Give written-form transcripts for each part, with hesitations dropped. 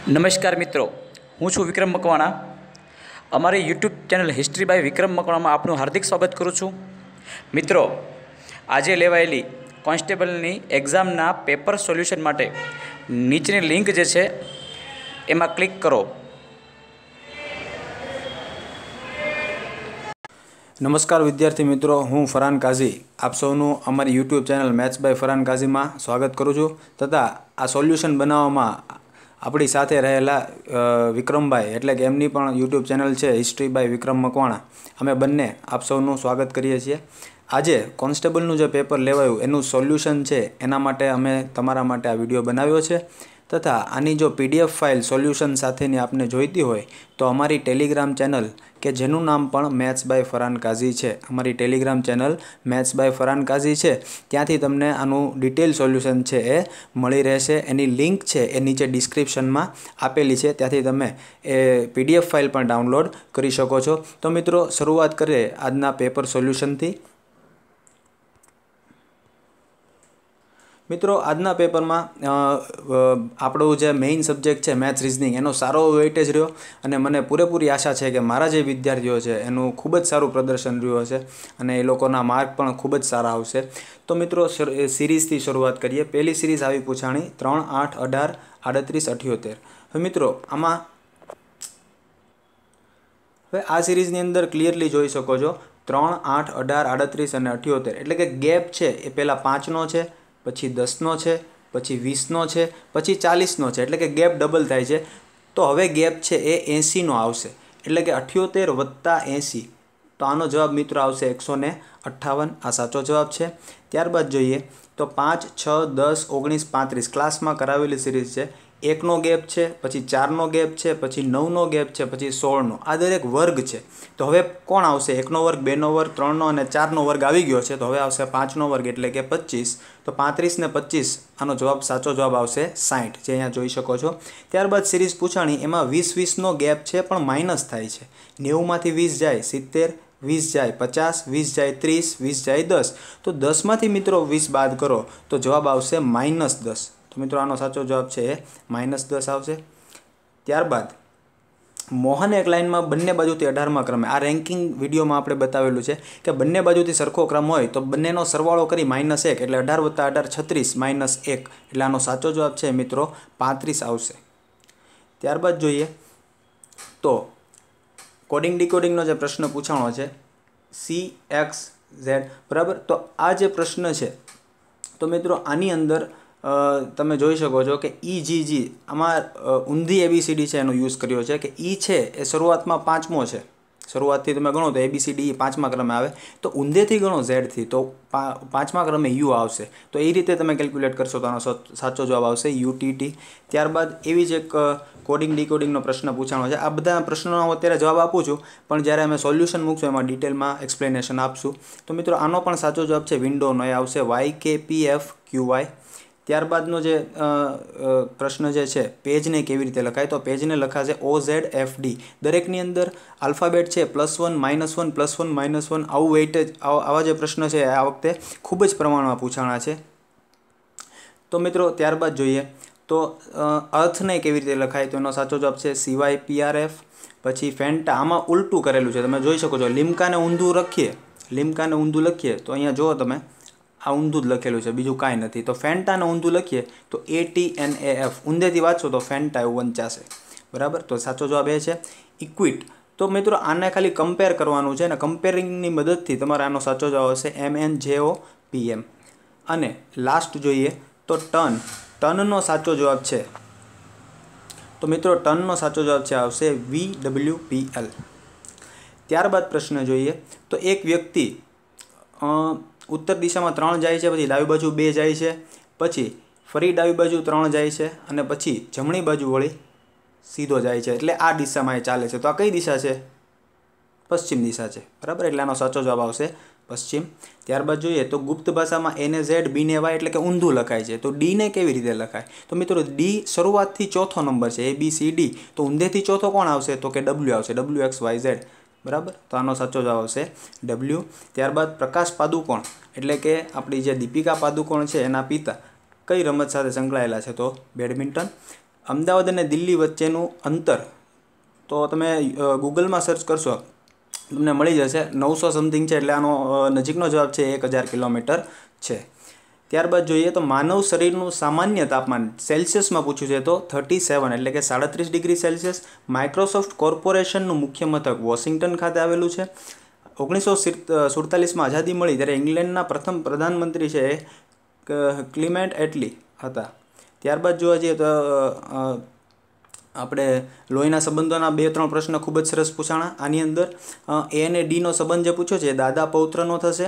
નમસ્કાર મિત્રો, હું છું વિક્રમ મકવાણા. અમારી યુટ્યુબ ચેનલ હિસ્ટ્રી બાય વિક્રમ મકવાણામાં આપનું હાર્દિક સ્વાગત કરું છું. મિત્રો, આજે લેવાયેલી કોન્સ્ટેબલની એક્ઝામના પેપર સોલ્યુશન માટે નીચેની લિંક જે છે એમાં ક્લિક કરો. નમસ્કાર વિદ્યાર્થી મિત્રો, હું ફરહાન કાઝી આપ સૌનું અમારી YouTube channel maths by Farhan કાઝીમાં સ્વાગત કરું છું. તથા આ સોલ્યુશન બનાવવામાં આપણી સાથે રહેલા વિક્રમભાઈ એટલે કે એમની પણ યુટ્યુબ ચેનલ છે હિસ્ટ્રી બાય વિક્રમ મકવાણા. અમે બંને આપ સૌનું સ્વાગત કરીએ છીએ. આજે કોન્સ્ટેબલનું જે પેપર લેવાયું એનું સોલ્યુશન છે એના માટે અમે તમારા માટે આ વિડીયો બનાવ્યો છે. તથા આની જો PDF ફાઇલ સોલ્યુશન સાથેની આપને જોઈતી હોય તો અમારી ટેલિગ્રામ ચેનલ કે જેનું નામ પણ મેથ્સ બાય ફરહાન કાઝી છે, અમારી Telegram channel maths by Farhan Kazi છે, ત્યાંથી તમને આનું ડિટેલ સોલ્યુશન છે એ મળી રહેશે. એની લિંક છે એ નીચે ડિસ્ક્રિપ્શનમાં આપેલી છે, ત્યાંથી તમે એ PDF ફાઇલ પણ ડાઉનલોડ કરી શકો છો. તો મિત્રો, શરૂઆત કરીએ આજના પેપર સોલ્યુશનથી. મિત્રો, આજના પેપરમાં આપણું જે મેઇન સબ્જેક્ટ છે મેથ્સ રિઝનિંગ એનો સારો વેઇટેજ રહ્યો અને મને પૂરેપૂરી આશા છે કે મારા જે વિદ્યાર્થીઓ છે એનું ખૂબ જ સારું પ્રદર્શન રહ્યું હશે અને એ લોકોના માર્ક પણ ખૂબ જ સારા આવશે. તો મિત્રો, સિરીઝથી શરૂઆત કરીએ. પહેલી સિરીઝ આવી પૂછાણી 3, 8, 18, 38, 78. હવે મિત્રો, આમાં હવે આ સિરીઝની અંદર ક્લિયરલી જોઈ શકો છો 3, 8, 18, 38 અને 78. એટલે કે ગેપ છે એ પહેલાં 5નો છે, પછી 10નો છે, પછી 20નો છે, પછી 40નો છે. એટલે કે ગેપ ડબલ થાય છે. તો હવે ગેપ છે એ 80નો આવશે. એટલે કે 78 વત્તા 80. તો આનો જવાબ મિત્રો આવશે 158. આ સાચો જવાબ છે. ત્યારબાદ જોઈએ તો 5, 6, 10, 19, 35 ક્લાસમાં કરાવેલી સિરીઝ છે. 1નો ગેપ છે, પછી 4નો ગેપ છે, પછી 9નો ગેપ છે, પછી 16નો. આ દરેક વર્ગ છે. તો હવે કોણ આવશે? 1નો વર્ગ, 2નો વર્ગ, 3નો અને 4નો વર્ગ આવી ગયો છે. તો હવે આવશે 5નો વર્ગ એટલે કે 25. તો 35 ને 25 આનો જવાબ સાચો જવાબ આવશે 60, જે અહીંયા જોઈ શકો છો. ત્યારબાદ સિરીઝ પૂછાણી એમાં 20, 20નો ગેપ છે પણ માઇનસ થાય છે. 90માંથી 20 જાય 70, 20 જાય 50, 20 જાય 30, 20 જાય 10. તો 10માંથી મિત્રો 20 બાદ કરો તો જવાબ આવશે -10. તો મિત્રો, આનો સાચો જવાબ છે એ -10 આવશે. ત્યારબાદ મોહન એક લાઇનમાં બંને બાજુથી 18મા ક્રમે. આ રેન્કિંગ વિડીયોમાં આપણે બતાવેલું છે કે બંને બાજુથી સરખો ક્રમ હોય તો બંનેનો સરવાળો કરી -1 એટલે 18 વત્તા 18 36 -1 એટલે આનો સાચો જવાબ છે મિત્રો 35 આવશે. ત્યારબાદ જોઈએ તો કોડિંગ ડીકોડિંગનો જે પ્રશ્ન પૂછાણો છે CXZ બરાબર. તો આ જે પ્રશ્ન છે તો મિત્રો આની અંદર તમે જોઈ શકો છો કે EGG આમાં ઊંધી ABCD છે એનો યુઝ કર્યો છે કે E છે એ શરૂઆતમાં 5મો છે. શરૂઆતથી તમે ગણો તો ABCD 5મા ક્રમે આવે, તો ઊંધેથી ગણો Z થી તો 5મા ક્રમે U આવશે. તો એ રીતે તમે કેલ્ક્યુલેટ કરશો તો આનો સાચો જવાબ આવશે UTT. ત્યારબાદ એવી જ એક કોડિંગ ડીકોડિંગનો પ્રશ્ન પૂછાણો છે. આ બધા પ્રશ્નોનો હું અત્યારે જવાબ આપું છું, પણ જ્યારે અમે સોલ્યુશન મૂકશું એમાં ડિટેલમાં એક્સપ્લેનેશન આપશું. તો મિત્રો, આનો પણ સાચો જવાબ છે વિન્ડોનો, એ આવશે YKPFQY. ત્યારબાદનો જે પ્રશ્ન જે છે પેજને કેવી રીતે લખાય, તો પેજને લખાશે OZFD. દરેકની અંદર આલ્ફાબેટ છે +1, -1, +1, -1. આવું વેઇટેજ આવા જે પ્રશ્ન છે આ વખતે ખૂબ જ પ્રમાણમાં પૂછાણા છે. તો મિત્રો, ત્યારબાદ જોઈએ તો અર્થને કેવી રીતે લખાય, તો એનો સાચો જવાબ છે CYPRF. પછી ફેન્ટા, આમાં ઉલટું કરેલું છે, તમે જોઈ શકો છો. લીમકાને ઊંધું લખીએ તો અહીંયા જુઓ તમે આ ઊંધું જ લખેલું છે, બીજું કાંઈ નથી. તો ફેન્ટાને ઊંધું લખીએ તો ATNAF. ઊંધેથી વાંચો તો ફેન્ટા એવું વંચાશે બરાબર. તો સાચો જવાબ એ છે ઇક્વિટ. તો મિત્રો, આને ખાલી કમ્પેર કરવાનું છે અને કમ્પેરિંગની મદદથી તમારે આનો સાચો જવાબ આવશે MNJOPM. અને લાસ્ટ જોઈએ તો ટનનો સાચો જવાબ છે, તો મિત્રો ટનનો સાચો જવાબ છે આવશે VWPL. ત્યારબાદ પ્રશ્ન જોઈએ તો એક વ્યક્તિ ઉત્તર દિશામાં 3 જાય છે, પછી ડાબી બાજુ 2 જાય છે, પછી ફરી ડાબી બાજુ 3 જાય છે અને પછી જમણી બાજુ વળી સીધો જાય છે. એટલે આ દિશામાં એ ચાલે છે. તો આ કઈ દિશા છે? પશ્ચિમ દિશા છે બરાબર. એટલે આનો સાચો જવાબ આવશે પશ્ચિમ. ત્યારબાદ જોઈએ તો ગુપ્ત ભાષામાં A ને Z, B ને Y એટલે કે ઊંધું લખાય છે. તો D ને કેવી રીતે લખાય? તો મિત્રો, D શરૂઆતથી ચોથો નંબર છે ABCD. તો ઊંધેથી ચોથો કોણ આવશે? તો કે W આવશે, WXYZ બરાબર. તો આનો સાચો જવાબ આવશે W. ત્યારબાદ પ્રકાશ પાદુકોણ એટલે કે આપણી જે દીપિકા પાદુકોણ છે એના પિતા કઈ રમત સાથે સંકળાયેલા છે? તો બેડમિન્ટન. અમદાવાદ અને દિલ્હી વચ્ચેનું અંતર, તો તમે ગૂગલમાં સર્ચ કરશો તમને મળી જશે 900 સમથિંગ છે, એટલે આનો નજીકનો જવાબ છે 1000 કિલોમીટર છે. ત્યારબાદ જોઈએ તો માનવ શરીરનું સામાન્ય તાપમાન સેલ્સિયસમાં પૂછ્યું છે તો 37 એટલે કે 37 ડિગ્રી સેલ્સિયસ. માઇક્રોસોફ્ટ કોર્પોરેશનનું મુખ્ય મથક વોશિંગ્ટન ખાતે આવેલું છે. 1947માં આઝાદી મળી ત્યારે ઇંગ્લેન્ડના પ્રથમ પ્રધાનમંત્રી છે એ ક્લિમેન્ટ એટલી હતા. ત્યારબાદ જોવા જઈએ તો આપણે લોહીના સંબંધોના 2-3 પ્રશ્ન ખૂબ જ સરસ પૂછાણા. આની અંદર એ અને ડીનો સંબંધ જે પૂછ્યો છે દાદા પૌત્રનો થશે.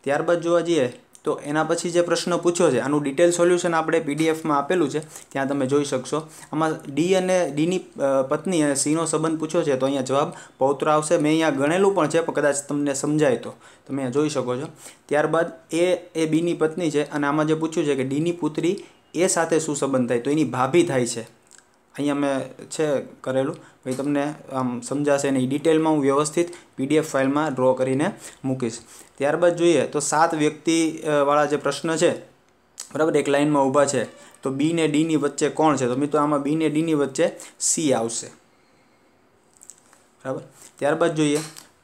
ત્યારબાદ જોવા જઈએ તો એના પછી જે પ્રશ્ન પૂછ્યો છે આનું ડિટેલ સોલ્યુશન આપણે પીડીએફમાં આપેલું છે, ત્યાં તમે જોઈ શકશો. આમાં ડી અને ડીની પત્ની અને સીનો સંબંધ પૂછ્યો છે તો અહીંયા જવાબ પૌત્ર આવશે. મેં અહીંયા ગણેલું પણ છે, પણ કદાચ તમને સમજાય તો તમે અહીંયા જોઈ શકો છો. ત્યારબાદ એ બીની પત્ની છે અને આમાં જે પૂછ્યું છે કે ડીની પુત્રી એ સાથે શું સંબંધ થાય, તો એની ભાભી થાય છે. અહીંયા મેં છે કરેલું, ભાઈ તમને આમ સમજાશે નહીં. ડિટેલમાં હું વ્યવસ્થિત પીડીએફ ફાઇલમાં ડ્રો કરીને મૂકીશ. ત્યારબાદ જોઈએ તો 7 વ્યક્તિવાળા જે પ્રશ્ન છે, બરાબર, એક લાઇનમાં ઊભા છે, તો બી ને ડીની વચ્ચે કોણ છે, તો મિત્રો આમાં બી ને ડીની વચ્ચે સી આવશે, બરાબર. ત્યારબાદ જોઈએ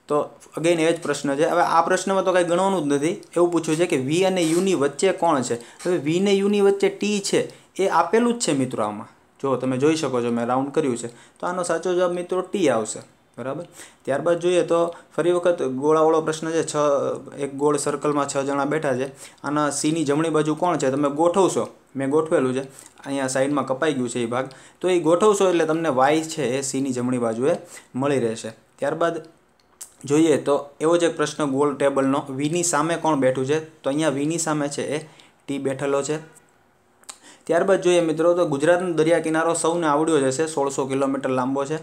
તો અગેન એ જ પ્રશ્ન છે. હવે આ પ્રશ્નમાં તો કાંઈ ગણવાનું જ નથી. એવું પૂછ્યું છે કે વી અને યુની વચ્ચે કોણ છે. હવે વી ને યુની વચ્ચે ટી છે એ આપેલું જ છે મિત્રો. આમાં જો તમે જોઈ શકો છો મેં રાઉન્ડ કર્યું છે, તો આનો સાચો જવાબ મિત્રો ટી આવશે, બરાબર. ત્યારબાદ જોઈએ તો ફરી વખત ગોળાવાળો પ્રશ્ન છે. એક ગોળ સર્કલમાં 6 જણા બેઠા છે. આના સીની જમણી બાજુ કોણ છે તમે ગોઠવશો, મેં ગોઠવેલું છે, અહીંયા સાઈડમાં કપાઈ ગયું છે એ ભાગ, તો એ ગોઠવશો એટલે તમને વાય છે એ સીની જમણી બાજુએ મળી રહેશે. ત્યારબાદ જોઈએ તો એવો જ એક પ્રશ્ન ગોળ ટેબલનો, વીની સામે કોણ બેઠું છે, તો અહીંયા વીની સામે છે એ ટી બેઠેલો છે. ત્યારબાદ જોઈએ મિત્રો તો ગુજરાતનો દરિયા કિનારો સૌને આવડ્યો જ હશે, 1600 કિલોમીટર લાંબો છે.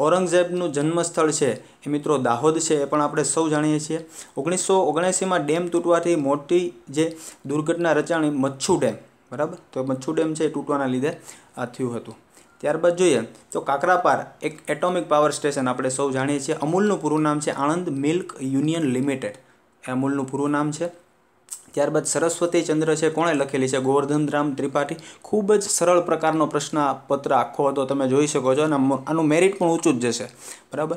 ઔરંગઝેબનું જન્મસ્થળ છે એ મિત્રો દાહોદ છે, એ પણ આપણે સૌ જાણીએ છીએ. 1979માં ડેમ તૂટવાથી મોટી જે દુર્ઘટના રચાણી મચ્છુ ડેમ, બરાબર, તો મચ્છુ ડેમ છે એ તૂટવાના લીધે આ થયું હતું. ત્યારબાદ જોઈએ તો કાકરાપાર એક એટોમિક પાવર સ્ટેશન આપણે સૌ જાણીએ છીએ. અમૂલનું પૂરું નામ છે આણંદ મિલ્ક યુનિયન લિમિટેડ, એ અમૂલનું પૂરું નામ છે. ત્યારબાદ સરસ્વતી ચંદ્ર છે કોણે લખેલી છે, ગોવર્ધન રામ ત્રિપાઠી. ખૂબ જ સરળ પ્રકારનો પ્રશ્ન પત્ર આખો હતો, તમે જોઈ શકો છો, અને આનું મેરિટ પણ ઊંચું જ જશે, બરાબર.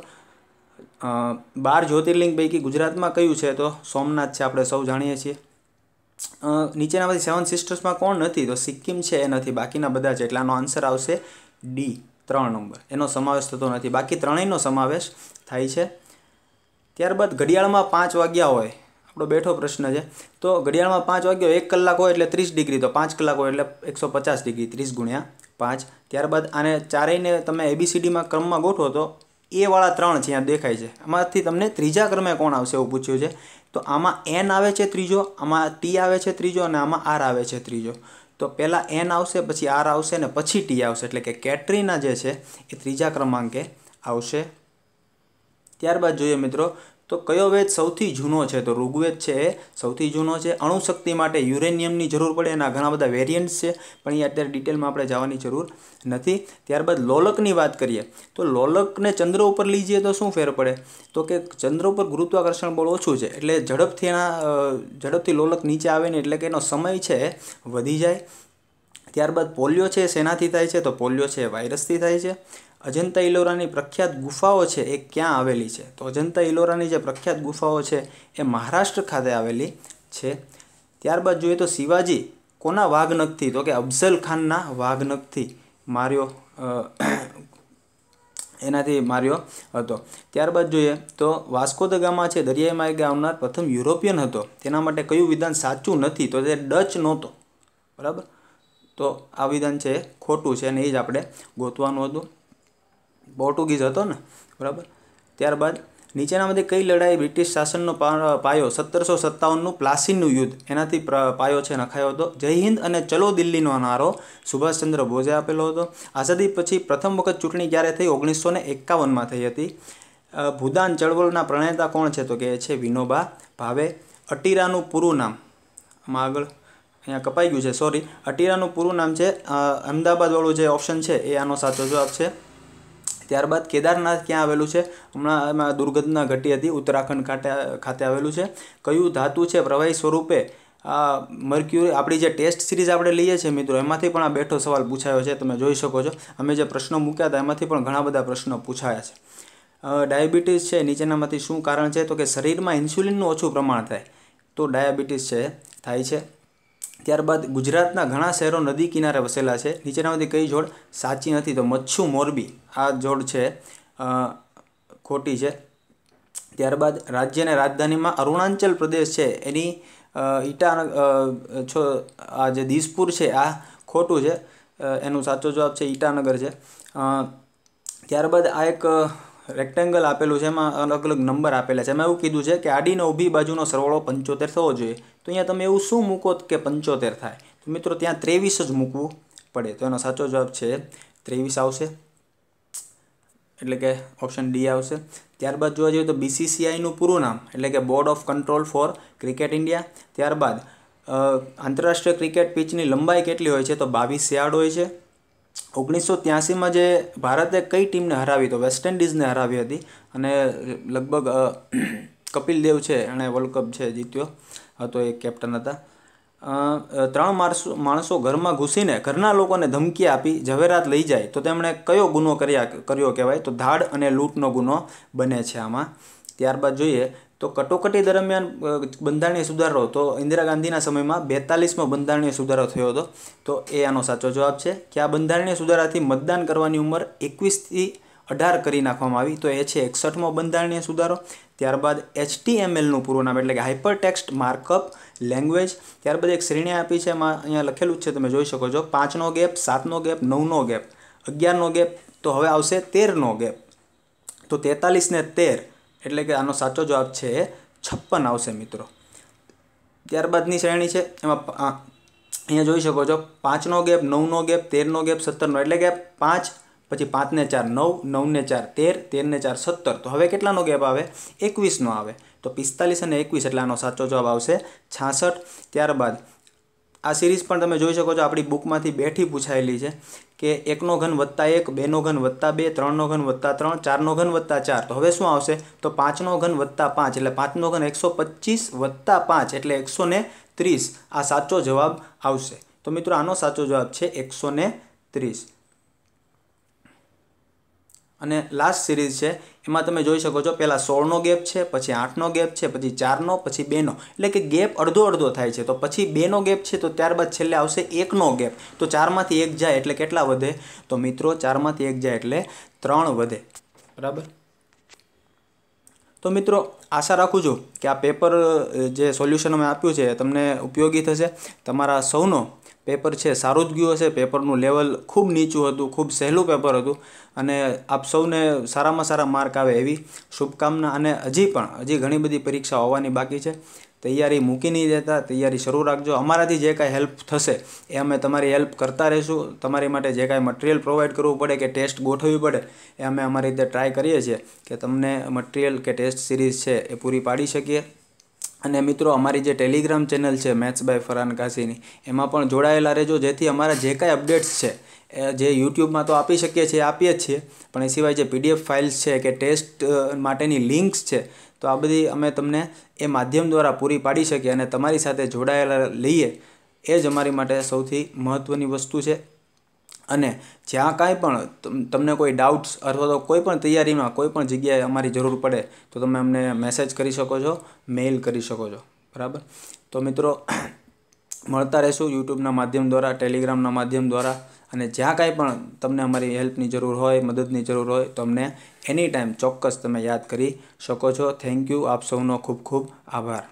12 જ્યોતિર્લિંગ પૈકી ગુજરાતમાં કયું છે, તો સોમનાથ છે, આપણે સૌ જાણીએ છીએ. નીચેનામાંથી 7 સિસ્ટર્સમાં કોણ નથી, તો સિક્કિમ છે એ નથી, બાકીના બધા છે, એટલે આનો આન્સર આવશે ડી 3 નંબર, એનો સમાવેશ થતો નથી, બાકી ત્રણેયનો સમાવેશ થાય છે. ત્યારબાદ ઘડિયાળમાં 5 વાગ્યા હોય, આપણો બેઠો પ્રશ્ન છે, તો ઘડિયાળમાં 5 વાગ્યા 1 કલાક હોય એટલે 30 ડિગ્રી, તો 5 કલાક હોય એટલે 150 ડિગ્રી, 30 ગુણ્યા 5. ત્યારબાદ આને ચારેયને તમે એબીસીડીમાં ક્રમમાં ગોઠવો તો એ વાળા 3 છે, અહીંયા દેખાય છે. આમાંથી તમને ત્રીજા ક્રમે કોણ આવશે એવું પૂછ્યું છે, તો આમાં એન આવે છે ત્રીજો, આમાં ટી આવે છે ત્રીજો, અને આમાં આર આવે છે ત્રીજો. તો પહેલાં એન આવશે, પછી આર આવશે, ને પછી ટી આવશે, એટલે કે કેટરીના જે છે એ ત્રીજા ક્રમાંકે આવશે. ત્યારબાદ જોઈએ મિત્રો તો કયો વેદ સૌથી જૂનો છે, તો ઋગ્વેદ છે એ સૌથી જૂનો છે. અણુશક્તિ માટે યુરેનિયમની જરૂર પડે, એના ઘણા બધા વેરિયન્ટ્સ છે, પણ એ અત્યારે ડિટેલમાં આપણે જવાની જરૂર નથી. ત્યારબાદ લોલકની વાત કરીએ તો લોલકને ચંદ્ર ઉપર લઈ જઈએ તો શું ફેર પડે, તો કે ચંદ્ર ઉપર ગુરુત્વાકર્ષણ બળ ઓછું છે, એટલે ઝડપથી લોલક નીચે આવે ને, એટલે કે એનો સમય છે એ વધી જાય. ત્યારબાદ પોલિયો છે એ શેનાથી થાય છે, તો પોલિયો છે એ વાયરસથી થાય છે. અજંતા ઇલોરાની પ્રખ્યાત ગુફાઓ છે એ ક્યાં આવેલી છે, તો અજંતા ઇલોરાની જે પ્રખ્યાત ગુફાઓ છે એ મહારાષ્ટ્ર ખાતે આવેલી છે. ત્યારબાદ જોઈએ તો શિવાજી કોના વાઘનખથી, તો કે અફઝલ ખાનના વાઘનખથી માર્યો, એનાથી માર્યો હતો. ત્યારબાદ જોઈએ તો વાસ્કો દ ગામા છે દરિયાઈ માર્ગે આવનાર પ્રથમ યુરોપિયન હતો, તેના માટે કયું વિધાન સાચું નથી, તો તે ડચ નહોતો, બરાબર. તો આ વિધાન છે ખોટું છે, અને એ જ આપણે ગોતવાનું હતું. પોર્ટુગીઝ હતો ને, બરાબર. ત્યારબાદ નીચેનામાંથી કઈ લડાઈ બ્રિટિશ શાસનનો પાયો 1757નું પ્લાસીનું યુદ્ધ, એનાથી પાયો છે નખાયો હતો. જય હિન્દ અને ચલો દિલ્હીનો નારો સુભાષચંદ્ર બોઝે આપેલો હતો. આઝાદી પછી પ્રથમ વખત ચૂંટણી ક્યારે થઈ, 1951માં થઈ હતી. ભૂદાન ચળવળના પ્રણેતા કોણ છે, તો કે છે વિનોબા ભાવે. અટીરાનું પૂરું નામ, આમાં આગળ અહીંયા કપાઈ ગયું છે, સોરી. અટીરાનું પૂરું નામ છે અમદાવાદવાળું જે ઓપ્શન છે એ આનો સાચો જવાબ છે. ત્યારબાદ કેદારનાથ ક્યાં આવેલું છે, હમણાં એમાં દુર્ઘટના ઘટી હતી, ઉત્તરાખંડ ખાતે આવેલું છે. કયું ધાતુ છે પ્રવાહી સ્વરૂપે આ મર્ક્યુરી આપણી જે ટેસ્ટ સિરીઝ આપણે લઈએ છીએ મિત્રો, એમાંથી પણ આ બેઠો સવાલ પૂછાયો છે. તમે જોઈ શકો છો, અમે જે પ્રશ્નો મૂક્યા હતા એમાંથી પણ ઘણા બધા પ્રશ્નો પૂછાયા છે. ડાયાબિટીસ છે નીચેનામાંથી શું કારણ છે? તો કે શરીરમાં ઇન્સ્યુલિનનું ઓછું પ્રમાણ થાય તો ડાયાબિટીસ છે થાય છે. ત્યારબાદ ગુજરાતના ઘણા શહેરો નદી કિનારે વસેલા છે. નીચેનામાંથી કઈ જોડ સાચી નથી? તો મચ્છુ મોરબી આ જોડ છે ખોટી છે. ત્યારબાદ રાજ્ય અને રાજધાનીમાં અરુણાચલ પ્રદેશ છે એની આ જે દિસપુર છે આ ખોટું છે. એનું સાચો જવાબ છે ઈટાનગર છે. ત્યારબાદ આ એક રેક્ટેંગલ આપેલું છે, એમાં અલગ અલગ નંબર આપેલા છે. એમાં એવું કીધું છે કે આડીને ઊભી બાજુનો સરવાળો 75 થવો જોઈએ. તો અહીંયા તમે એવું શું મૂકો કે 75 થાય? તો મિત્રો ત્યાં 23 જ મૂકવું પડે. તો એનો સાચો જવાબ છે 23 આવશે, એટલે કે ઓપ્શન ડી આવશે. ત્યારબાદ જોવા જઈએ તો BCCIનું પૂરું નામ એટલે કે board of control for cricket India. ત્યારબાદ આંતરરાષ્ટ્રીય ક્રિકેટ પિચની લંબાઈ કેટલી હોય છે? તો 22 યાર્ડ હોય છે. 1983માં જે ભારતે કઈ ટીમને હરાવી? તો વેસ્ટ ઇન્ડિઝને હરાવી હતી. અને લગભગ કપિલ દેવ છે એણે વર્લ્ડ કપ છે જીત્યો હતો, એ કેપ્ટન હતા. 3 માણસો ઘરમાં ઘૂસીને ઘરના લોકોને ધમકી આપી ઝવેરાત લઈ જાય તો તેમણે કયો ગુનો કર્યો કહેવાય? તો ધાડ અને લૂંટનો ગુનો બને છે આમાં. ત્યારબાદ જોઈએ તો કટોકટી દરમિયાન બંધારણીય સુધારો, તો ઇન્દિરા ગાંધીના સમયમાં 42મો બંધારણીય સુધારો થયો હતો. તો એ આનો સાચો જવાબ છે. કે આ બંધારણીય સુધારાથી મતદાન કરવાની ઉંમર 21થી 18 કરી નાખવામાં આવી. તો એ છે 61મો બંધારણીય સુધારો. ત્યારબાદ HTMLનું પૂરું નામ એટલે કે હાઇપર ટેક્સ્ટ માર્કઅપ લેંગ્વેજ. ત્યારબાદ એક શ્રેણી આપી છે, એમાં અહીંયા લખેલું જ છે, તમે જોઈ શકો છો. 5નો ગેપ, 7નો ગેપ, 9નો ગેપ, 11નો ગેપ, તો હવે આવશે 13નો ગેપ. તો 43 ને 13 એટલે કે આનો સાચો જવાબ છે 56 આવશે મિત્રો. ત્યારબાદની શ્રેણી છે એમાં અહીંયા જોઈ શકો છો 5નો ગેપ, 9નો ગેપ, 13નો ગેપ, 17નો, એટલે કે 5 પછી 5 ને 4 9, 9 ને 4 13, 13 ને 4 17. તો હવે કેટલાનો ગેપ આવે? 21નો આવે. તો 45 અને 21 એટલે આનો સાચો જવાબ આવશે 66. ત્યારબાદ આ સિરીઝ પણ તમે જોઈ શકો છો, આપણી બુકમાંથી બેઠી પૂછાયેલી છે કે 1નો ઘન વત્તા 1, 2નો ઘન વત્તા 2, 3નો ઘન વત્તા 3, 4નો ઘન વત્તા 4. તો હવે શું આવશે? તો 5નો ઘન વત્તા 5 એટલે 5નો ઘન 125 વત્તા 5 એટલે 130. આ સાચો જવાબ આવશે. તો મિત્રો આનો સાચો જવાબ છે 130. અને લાસ્ટ સિરીઝ છે એમાં તમે જોઈ શકો છો, પહેલાં 16નો ગેપ છે, પછી 8નો ગેપ છે, પછી 4નો, પછી 2નો, એટલે કે ગેપ અડધો અડધો થાય છે. તો પછી 2નો ગેપ છે, તો ત્યારબાદ છેલ્લે આવશે 1નો ગેપ. તો 4માંથી 1 જાય એટલે કેટલા વધે? તો મિત્રો 4માંથી 1 જાય એટલે 3 વધે. બરાબર. તો મિત્રો આશા રાખું છું કે આ પેપર જે સોલ્યુશન અમે આપ્યું છે તમને ઉપયોગી થશે. તમારા સૌનો પેપર છે સારું જ ગયું હશે. પેપરનું લેવલ ખૂબ નીચું હતું, ખૂબ સહેલું પેપર હતું, અને આપ સૌને સારામાં સારા માર્ક આવે એવી શુભકામના. અને હજી ઘણી બધી પરીક્ષાઓ આવવાની બાકી છે. તૈયારી મૂકી નહીં દેતા, તૈયારી શરૂ રાખજો. અમારાથી જે કાંઈ હેલ્પ થશે એ અમે તમારી હેલ્પ કરતા રહીશું. તમારી માટે જે કાંઈ મટીરિયલ પ્રોવાઈડ કરવું પડે કે ટેસ્ટ ગોઠવવી પડે એ અમે અમારી રીતે ટ્રાય કરીએ છીએ કે તમને મટીરિયલ કે ટેસ્ટ સિરીઝ છે એ પૂરી પાડી શકીએ. અને મિત્રો અમારી જે ટેલિગ્રામ ચેનલ છે મેથ્સ બાય ફરહાન કાશીની, એમાં પણ જોડાયેલા રહેજો, જેથી અમારા જે કાંઈ અપડેટ્સ છે જે યુટ્યુબમાં તો આપી શકીએ છીએ, આપીએ જ છીએ, પણ એ સિવાય જે PDF ફાઇલ્સ છે કે ટેસ્ટ માટેની લિંક્સ છે, તો આ બધી અમે તમને એ માધ્યમ દ્વારા પૂરી પાડી શકીએ. અને તમારી સાથે જોડાયેલા લઈએ એ જ અમારી માટે સૌથી મહત્ત્વની વસ્તુ છે. અને જ્યાં કાંઈ પણ તમને કોઈ ડાઉટ્સ અથવા તો કોઈ પણ તૈયારીમાં કોઈ પણ જગ્યાએ અમારી જરૂર પડે તો તમે અમને મેસેજ કરી શકો છો, મેઇલ કરી શકો છો. બરાબર. તો મિત્રો મળતા રહેશું યુટ્યુબના માધ્યમ દ્વારા, ટેલિગ્રામના માધ્યમ દ્વારા, અને જ્યાં કાંઈ પણ તમને અમારી હેલ્પની જરૂર હોય, મદદની જરૂર હોય તો અમને એની ટાઈમ ચોક્કસ તમે યાદ કરી શકો છો. Thank you. આપ સૌનો ખૂબ ખૂબ આભાર.